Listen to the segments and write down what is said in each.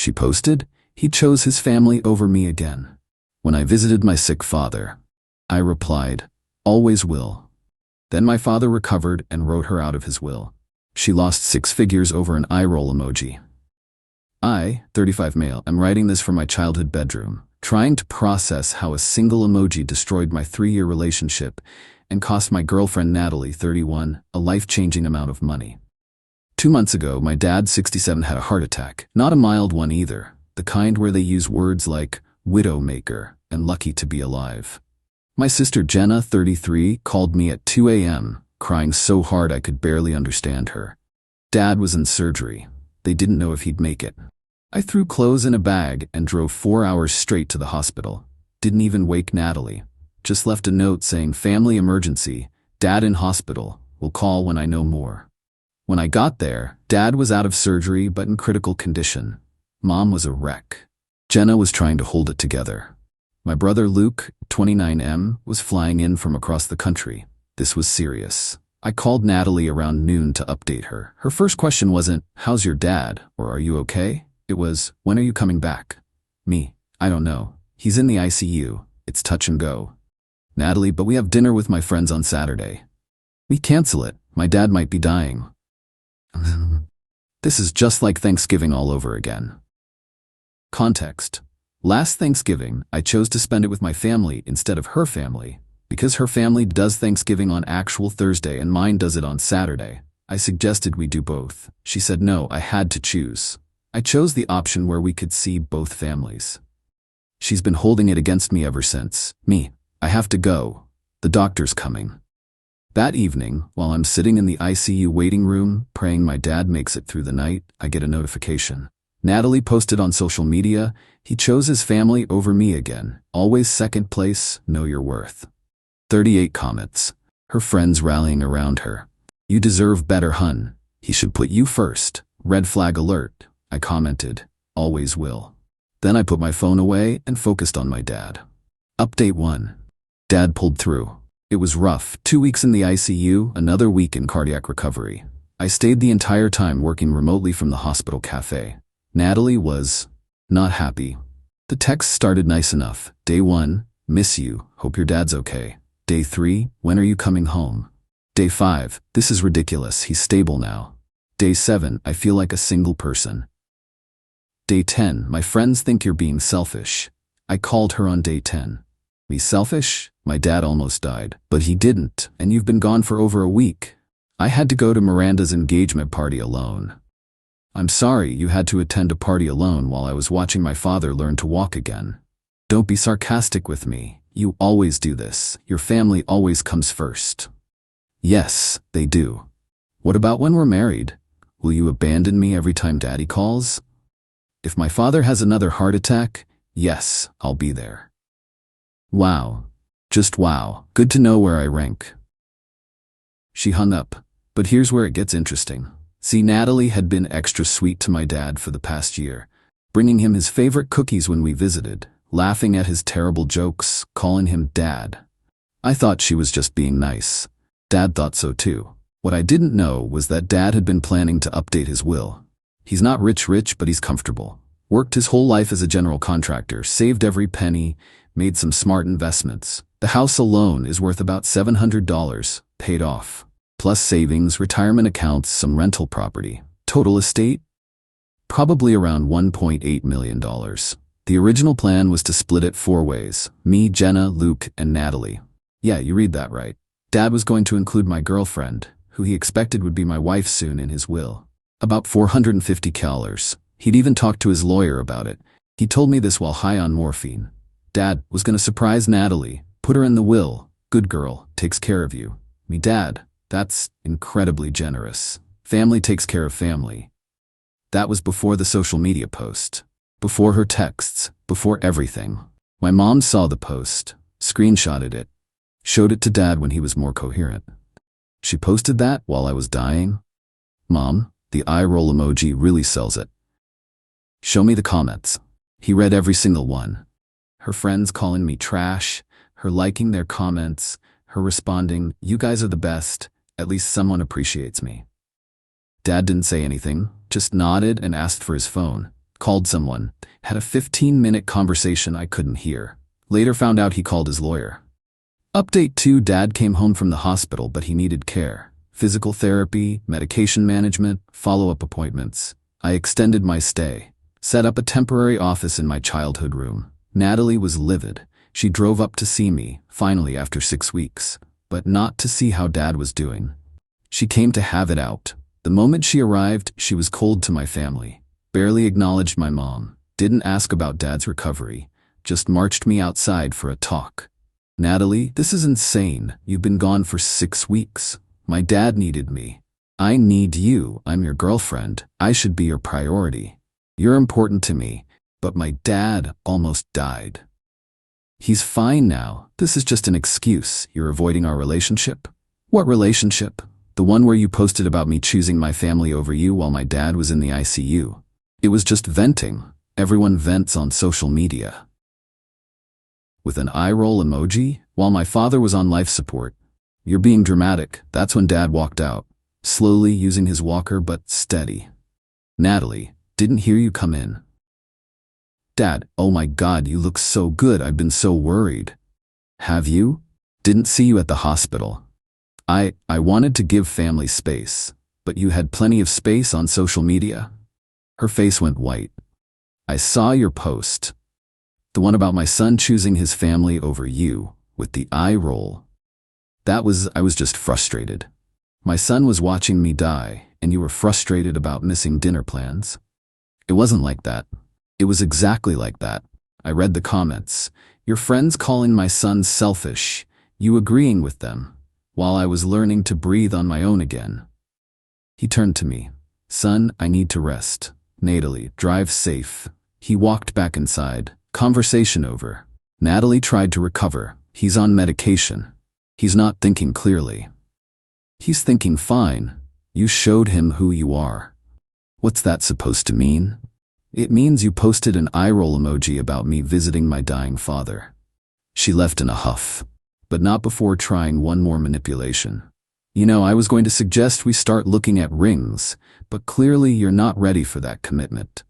She posted, "He chose his family over me again. When I visited my sick father." I replied, "Always will." Then my father recovered and wrote her out of his will. She lost 6 figures over an eye roll emoji. I, 35 male, am writing this from my childhood bedroom, trying to process how a single emoji destroyed my 3-year relationship and cost my girlfriend Natalie, 31, a life-changing amount of money. 2 months ago, my dad, 67, had a heart attack. Not a mild one either, the kind where they use words like widowmaker and lucky to be alive. My sister Jenna, 33, called me at 2 a.m., crying so hard I could barely understand her. Dad was in surgery. They didn't know if he'd make it. I threw clothes in a bag and drove 4 hours straight to the hospital. Didn't even wake Natalie. Just left a note saying, "Family emergency, Dad in hospital, will call when I know more." When I got there, Dad was out of surgery but in critical condition. Mom was a wreck. Jenna was trying to hold it together. My brother Luke, 29M, was flying in from across the country. This was serious. I called Natalie around noon to update her. Her first question wasn't, "How's your dad?" or "Are you okay?" It was, "When are you coming back?" Me, "I don't know. He's in the ICU. It's touch and go." Natalie, "But we have dinner with my friends on Saturday." "We cancel it. My dad might be dying." This is just like Thanksgiving all over again. Context. Last Thanksgiving, I chose to spend it with my family instead of her family. Because her family does Thanksgiving on actual Thursday and mine does it on Saturday, I suggested we do both. She said no, I had to choose. I chose the option where we could see both families. She's been holding it against me ever since. Me, "I have to go. The doctor's coming." That evening, while I'm sitting in the ICU waiting room, praying my dad makes it through the night, I get a notification. Natalie posted on social media, "He chose his family over me again. Always second place, know your worth." 38 comments. Her friends rallying around her. "You deserve better, hun. He should put you first. Red flag alert." I commented, "Always will." Then I put my phone away and focused on my dad. Update 1. Dad pulled through. It was rough. 2 weeks in the ICU, another week in cardiac recovery. I stayed the entire time working remotely from the hospital cafe. Natalie was not happy. The text started nice enough. Day 1, "Miss you. Hope your dad's okay." Day 3, "When are you coming home?" Day 5, "This is ridiculous. He's stable now." Day 7, "I feel like a single person." Day 10, "My friends think you're being selfish." I called her on day 10. "Me selfish? My dad almost died, but he didn't, and you've been gone for over a week. I had to go to Miranda's engagement party alone." "I'm sorry you had to attend a party alone while I was watching my father learn to walk again." "Don't be sarcastic with me. You always do this. Your family always comes first." "Yes, they do." "What about when we're married? Will you abandon me every time Daddy calls?" "If my father has another heart attack, yes, I'll be there." Wow. Just wow. Good to know where I rank. She hung up, but here's where it gets interesting. See, Natalie had been extra sweet to my dad for the past year, bringing him his favorite cookies when we visited, laughing at his terrible jokes, calling him Dad. I thought she was just being nice. Dad thought so too. What I didn't know was that Dad had been planning to update his will. He's not rich, but he's comfortable. Worked his whole life as a general contractor, saved every penny, made some smart investments. The house alone is worth about $700, paid off. Plus savings, retirement accounts, some rental property. Total estate? Probably around $1.8 million. The original plan was to split it 4 ways. Me, Jenna, Luke, and Natalie. Yeah, you read that right. Dad was going to include my girlfriend, who he expected would be my wife soon, in his will. About $450. He'd even talked to his lawyer about it. He told me this while high on morphine. Dad was going to surprise Natalie, put her in the will. Good girl, takes care of you. Me, Dad, that's incredibly generous. Family takes care of family. That was before the social media post. Before her texts, before everything. My mom saw the post, screenshotted it, showed it to Dad when he was more coherent. She posted that while I was dying. Mom, the eye roll emoji really sells it. Show me the comments. He read every single one. Her friends calling me trash, her liking their comments, her responding, "You guys are the best, at least someone appreciates me." Dad didn't say anything, just nodded and asked for his phone. Called someone. Had a 15-minute conversation I couldn't hear. Later found out he called his lawyer. Update 2: Dad came home from the hospital, but he needed care. Physical therapy, medication management, follow-up appointments. I extended my stay. Set up a temporary office in my childhood room. Natalie was livid. She drove up to see me, finally after 6 weeks, but not to see how Dad was doing. She came to have it out. The moment she arrived, she was cold to my family. Barely acknowledged my mom. Didn't ask about Dad's recovery. Just marched me outside for a talk. Natalie, this is insane. You've been gone for 6 weeks. My dad needed me. I need you. I'm your girlfriend. I should be your priority. You're important to me, but my dad almost died. He's fine now. This is just an excuse. You're avoiding our relationship? What relationship? The one where you posted about me choosing my family over you while my dad was in the ICU. It was just venting. Everyone vents on social media. With an eye roll emoji, while my father was on life support. You're being dramatic. That's when Dad walked out. Slowly, using his walker, but steady. Natalie, didn't hear you come in. Dad, oh my God, you look so good. I've been so worried. Have you? Didn't see you at the hospital. I wanted to give family space, but you had plenty of space on social media. Her face went white. I saw your post. The one about my son choosing his family over you, with the eye roll. I was just frustrated. My son was watching me die, and you were frustrated about missing dinner plans. It wasn't like that. It was exactly like that. I read the comments. Your friends calling my son selfish, you agreeing with them, while I was learning to breathe on my own again. He turned to me. Son, I need to rest. Natalie, drive safe. He walked back inside. Conversation over. Natalie tried to recover. He's on medication. He's not thinking clearly. He's thinking fine. You showed him who you are. What's that supposed to mean? It means you posted an eye roll emoji about me visiting my dying father. She left in a huff, but not before trying one more manipulation. You know, I was going to suggest we start looking at rings, but clearly you're not ready for that commitment.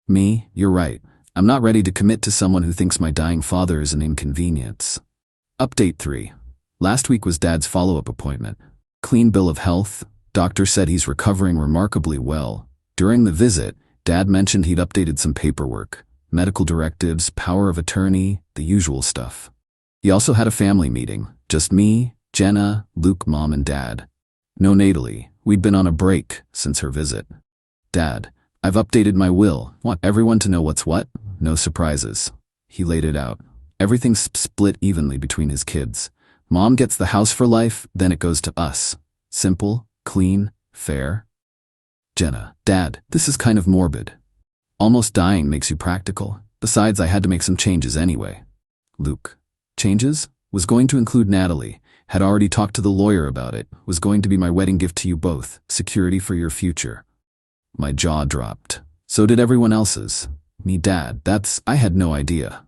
Me, you're right. I'm not ready to commit to someone who thinks my dying father is an inconvenience. Update 3. Last week was Dad's follow-up appointment. Clean bill of health. Doctor said he's recovering remarkably well. During the visit, Dad mentioned he'd updated some paperwork. Medical directives, power of attorney, the usual stuff. He also had a family meeting. Just me, Jenna, Luke, Mom, and Dad. No Natalie. We'd been on a break since her visit. Dad, I've updated my will. Want everyone to know what's what? No surprises. He laid it out. Everything's split evenly between his kids. Mom gets the house for life, then it goes to us. Simple, clean, fair. Jenna, Dad, this is kind of morbid. Almost dying makes you practical. Besides, I had to make some changes anyway. Luke, changes? Was going to include Natalie. Had already talked to the lawyer about it. Was going to be my wedding gift to you both. Security for your future. My jaw dropped. So did everyone else's. Me, Dad, I had no idea.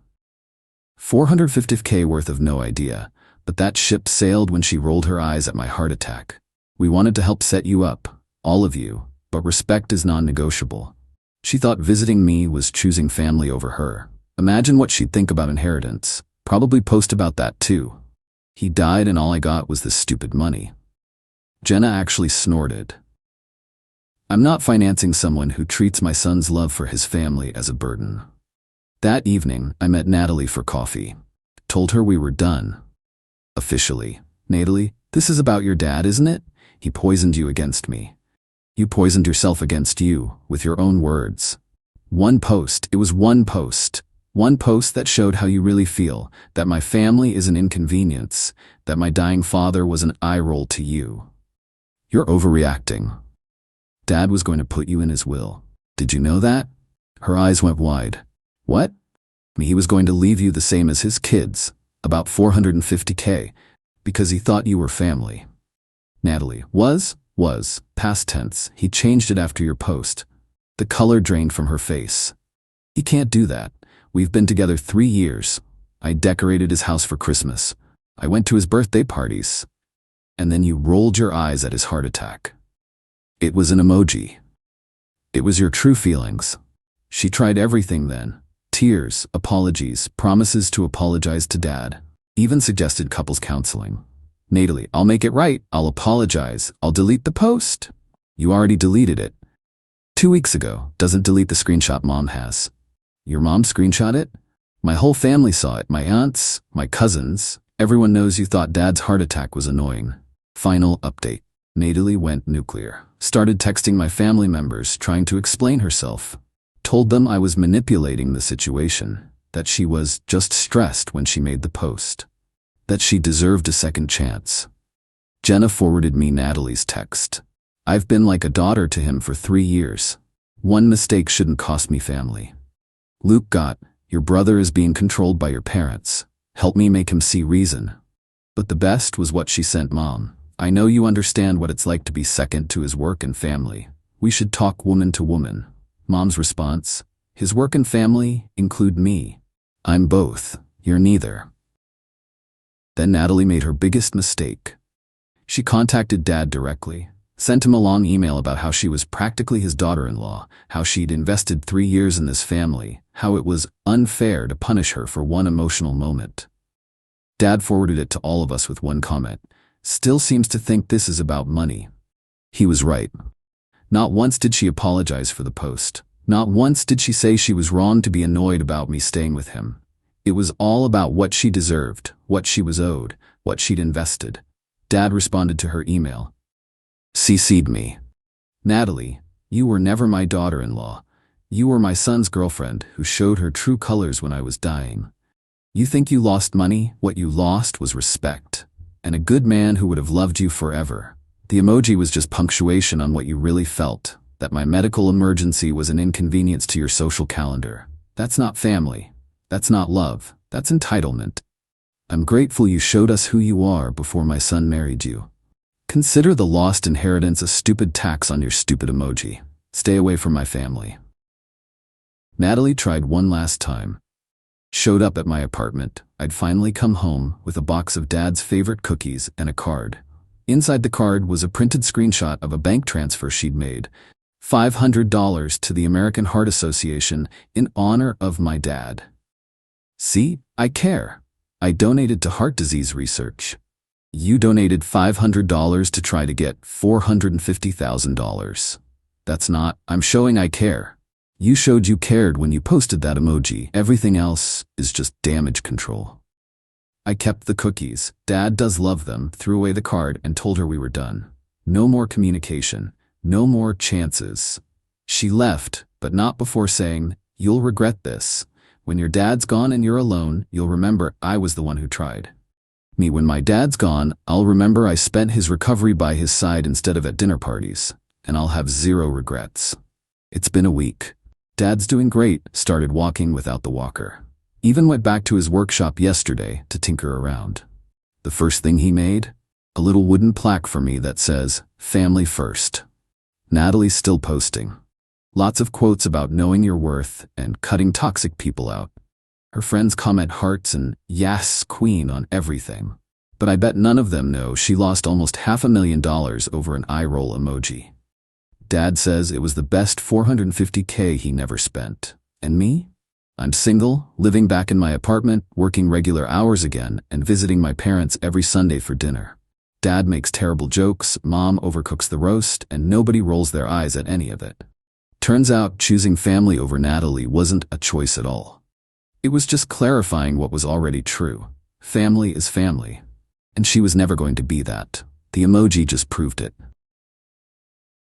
$450K worth of no idea. But that ship sailed when she rolled her eyes at my heart attack. We wanted to help set you up, all of you, but respect is non-negotiable. She thought visiting me was choosing family over her. Imagine what she'd think about inheritance. Probably post about that too. He died and all I got was this stupid money. Jenna actually snorted. I'm not financing someone who treats my son's love for his family as a burden. That evening, I met Natalie for coffee. Told her we were done. Officially. Natalie, this is about your dad, isn't it? He poisoned you against me. You poisoned yourself against you, with your own words. One post, it was one post. One post that showed how you really feel, that my family is an inconvenience, that my dying father was an eye roll to you. You're overreacting. Dad was going to put you in his will. Did you know that? Her eyes went wide. What? He was going to leave you the same as his kids. About $450K, because he thought you were family. Natalie, was, past tense. He changed it after your post. The color drained from her face. He can't do that. We've been together 3 years. I decorated his house for Christmas. I went to his birthday parties. And then you rolled your eyes at his heart attack. It was an emoji. It was your true feelings. She tried everything then. Tears, apologies, promises to apologize to Dad. Even suggested couples counseling. Natalie, I'll make it right. I'll apologize. I'll delete the post. You already deleted it. 2 weeks ago. Doesn't delete the screenshot Mom has. Your mom screenshot it? My whole family saw it. My aunts, my cousins. Everyone knows you thought Dad's heart attack was annoying. Final update. Natalie went nuclear. Started texting my family members, trying to explain herself. Told them I was manipulating the situation, that she was just stressed when she made the post, that she deserved a second chance. Jenna forwarded me Natalie's text. I've been like a daughter to him for 3 years. One mistake shouldn't cost me family. Luke got, your brother is being controlled by your parents. Help me make him see reason. But the best was what she sent Mom. I know you understand what it's like to be second to his work and family. We should talk woman to woman. Mom's response, his work and family include me. I'm both. You're neither. Then Natalie made her biggest mistake. She contacted Dad directly, sent him a long email about how she was practically his daughter-in-law, how she'd invested 3 years in this family, how it was unfair to punish her for one emotional moment. Dad forwarded it to all of us with one comment. Still seems to think this is about money. He was right. Not once did she apologize for the post. Not once did she say she was wrong to be annoyed about me staying with him. It was all about what she deserved, what she was owed, what she'd invested. Dad responded to her email. CC'd me. Natalie, you were never my daughter-in-law. You were my son's girlfriend who showed her true colors when I was dying. You think you lost money? What you lost was respect. And a good man who would have loved you forever. The emoji was just punctuation on what you really felt, that my medical emergency was an inconvenience to your social calendar. That's not family. That's not love. That's entitlement. I'm grateful you showed us who you are before my son married you. Consider the lost inheritance a stupid tax on your stupid emoji. Stay away from my family. Natalie tried one last time. Showed up at my apartment. I'd finally come home with a box of Dad's favorite cookies and a card. Inside the card was a printed screenshot of a bank transfer she'd made. $500 to the American Heart Association in honor of my dad. See, I care. I donated to heart disease research. You donated $500 to try to get $450,000. That's not, I'm showing I care. You showed you cared when you posted that emoji. Everything else is just damage control. I kept the cookies. Dad does love them, threw away the card and told her we were done. No more communication. No more chances. She left, but not before saying, you'll regret this. When your dad's gone and you're alone, you'll remember I was the one who tried. Me, when my dad's gone, I'll remember I spent his recovery by his side instead of at dinner parties, and I'll have 0 regrets. It's been a week. Dad's doing great, started walking without the walker. Even went back to his workshop yesterday to tinker around. The first thing he made? A little wooden plaque for me that says, family first. Natalie's still posting. Lots of quotes about knowing your worth and cutting toxic people out. Her friends comment hearts and yes, queen on everything. But I bet none of them know she lost almost $500,000 over an eye roll emoji. Dad says it was the best $450K he never spent. And me? I'm single, living back in my apartment, working regular hours again, and visiting my parents every Sunday for dinner. Dad makes terrible jokes, Mom overcooks the roast, and nobody rolls their eyes at any of it. Turns out choosing family over Natalie wasn't a choice at all. It was just clarifying what was already true. Family is family. And she was never going to be that. The emoji just proved it.